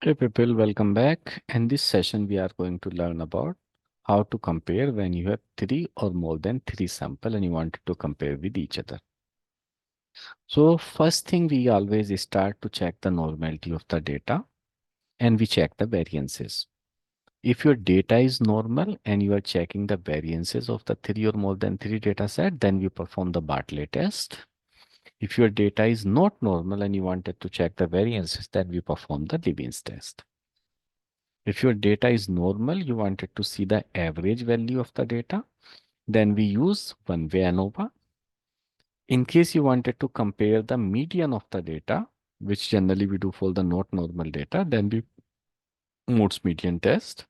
Hey people, welcome back. In this session, we are going to learn about how to compare when you have three or more than three sample and you want to compare with each other. So first thing, we always start to check the normality of the data and we check the variances. If your data is normal and you are checking the variances of the three or more than three data set, then we perform the Bartlett test. If your data is not normal and you wanted to check the variances, then we perform the Levene's test. If your data is normal, you wanted to see the average value of the data, then we use one-way ANOVA. In case you wanted to compare the median of the data, which generally we do for the not normal data, then we Mode's median test.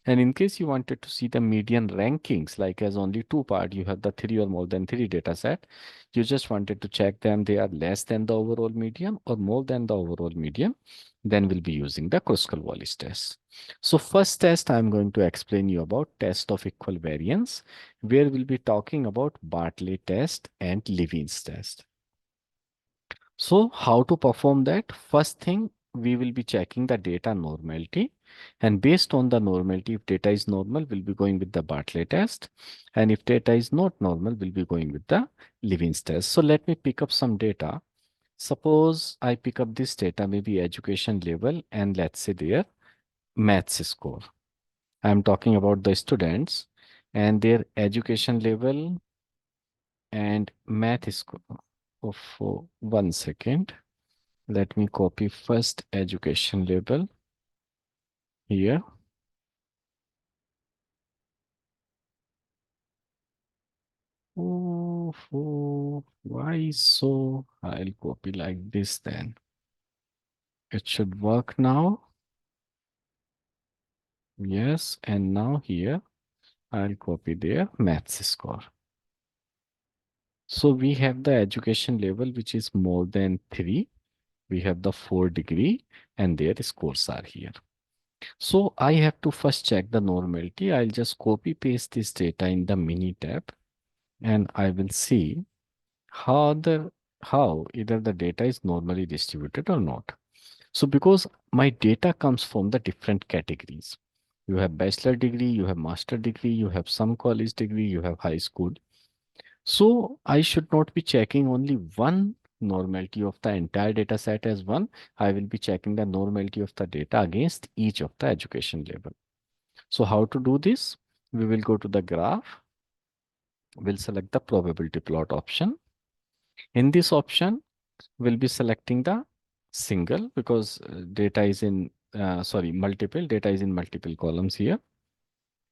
And in case you wanted to see the median rankings, like as only two part, you have the three or more than three data set, you just wanted to check them, they are less than the overall median or more than the overall median, then we'll be using the Kruskal-Wallis test. So first test, I'm going to explain you about test of equal variance, where we'll be talking about Bartlett test and Levene's test. So how to perform that? First thing, we will be checking the data normality. And based on the normality, if data is normal, we'll be going with the Bartlett test. And if data is not normal, we'll be going with the Levene's test. So let me pick up some data. Suppose I pick up this data, maybe education level, and let's say their maths score. I'm talking about the students and their education level and math score. Oh, 1 second. Let me copy first education label here. Why so? I'll copy like this then. It should work now. Yes, and now here I'll copy their maths score. So we have the education level which is more than 3. We have the 4 degree and their scores are here. So I have to first check the normality. I'll just copy paste this data in the mini tab and I will see how either the data is normally distributed or not. So because my data comes from the different categories. You have bachelor degree, you have master degree, you have some college degree, you have high school. So I should not be checking only one normality of the entire data set as one. I will be checking the normality of the data against each of the education level. So how to do this? We will go to the graph. We'll select the probability plot option. In this option, we'll be selecting the single because data is in, multiple data is in multiple columns here.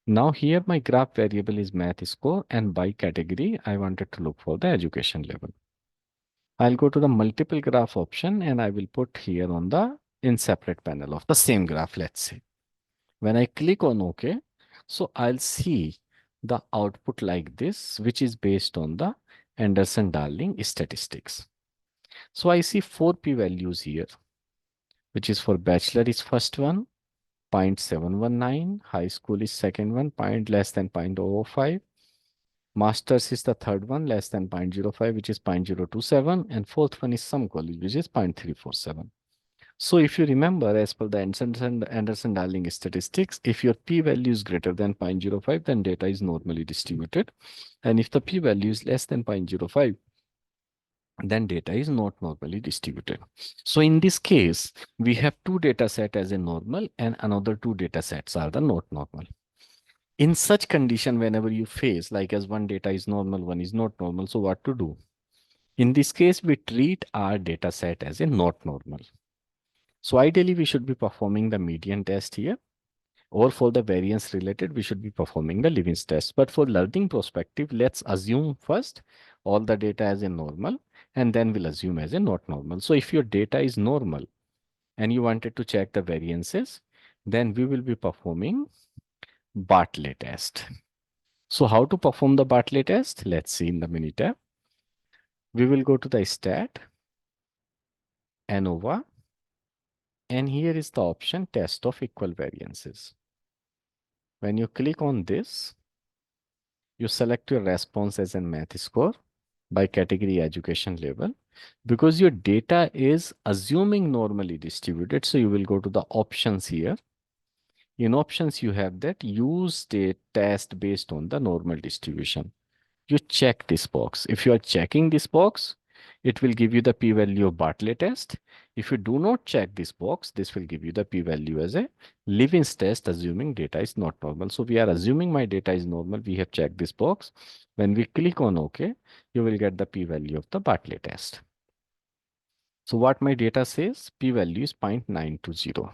Now here my graph variable is math score and by category, I wanted to look for the education level. I'll go to the multiple graph option and I will put here on the in separate panel of the same graph, let's say. When I click on OK, so I'll see the output like this, which is based on the Anderson-Darling statistics. So I see 4 p-values here, which is for bachelor is first one, 0.719, high school is second one, less than 0.005, master's is the third one, less than 0.05, which is 0.027, and fourth one is some college, which is 0.347. So if you remember, as per the Anderson-Darling statistics, if your p-value is greater than 0.05, then data is normally distributed. And if the p-value is less than 0.05, then data is not normally distributed. So in this case, we have two data set as a normal and another two data sets are the not normal. In such condition, whenever you face like as one data is normal, one is not normal, so what to do? In this case, we treat our data set as a not normal. So ideally, we should be performing the median test here, or for the variance related, we should be performing the Levene's test. But for learning perspective, let's assume first all the data as a normal, and then we'll assume as a not normal. So if your data is normal and you wanted to check the variances, then we will be performing Bartlett test. So how to perform the Bartlett test? Let's see in the mini tab. We will go to the stat, ANOVA, and here is the option test of equal variances. When you click on this, you select your response as a math score by category education level. Because your data is assuming normally distributed, so you will go to the options here. In options, you have that use the test based on the normal distribution. You check this box. If you are checking this box, it will give you the p-value of Bartlett test. If you do not check this box, this will give you the p-value as a Levene's test, assuming data is not normal. So we are assuming my data is normal. We have checked this box. When we click on OK, you will get the p-value of the Bartlett test. So what my data says, p-value is 0.920,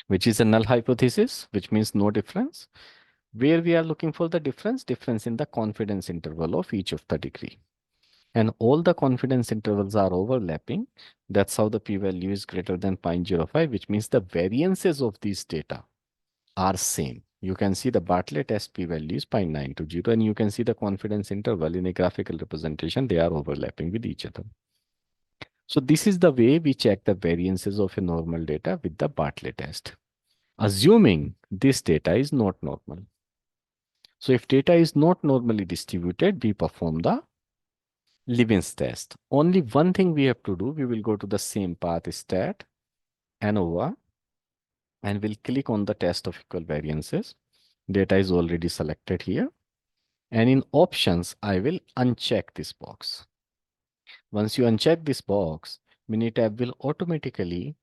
which is a null hypothesis, which means no difference. Where we are looking for the difference in the confidence interval of each of the degree. And all the confidence intervals are overlapping. That's how the p-value is greater than 0.05, which means the variances of these data are same. You can see the Bartlett test p-value is 0.920, and you can see the confidence interval in a graphical representation. They are overlapping with each other. So this is the way we check the variances of a normal data with the Bartlett test, assuming this data is not normal. So if data is not normally distributed, we perform the Levene's test. Only one thing we have to do, we will go to the same path, stat, ANOVA, and we'll click on the test of equal variances. Data is already selected here. And in options, I will uncheck this box. Once you uncheck this box, Minitab will automatically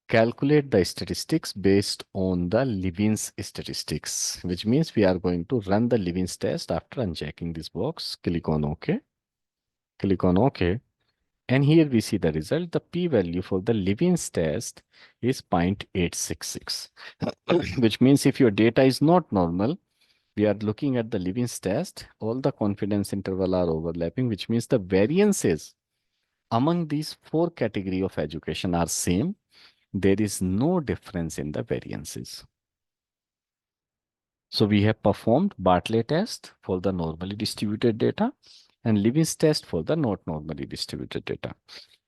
calculate the statistics based on the Levene's statistics, which means we are going to run the Levene's test after unchecking this box. Click on OK. Click on OK. And here we see the result. The p-value for the Levene's test is 0.866, which means if your data is not normal, we are looking at the Levene's test, all the confidence interval are overlapping, which means the variances among these four category of education are same. There is no difference in the variances. So we have performed Bartlett test for the normally distributed data and Levene's test for the not normally distributed data.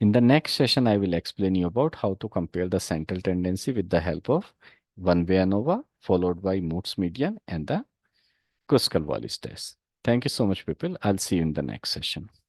In the next session, I will explain you about how to compare the central tendency with the help of one-way ANOVA, followed by Moore's median and the Kruskal-Wallis test. Thank you so much, people. I'll see you in the next session.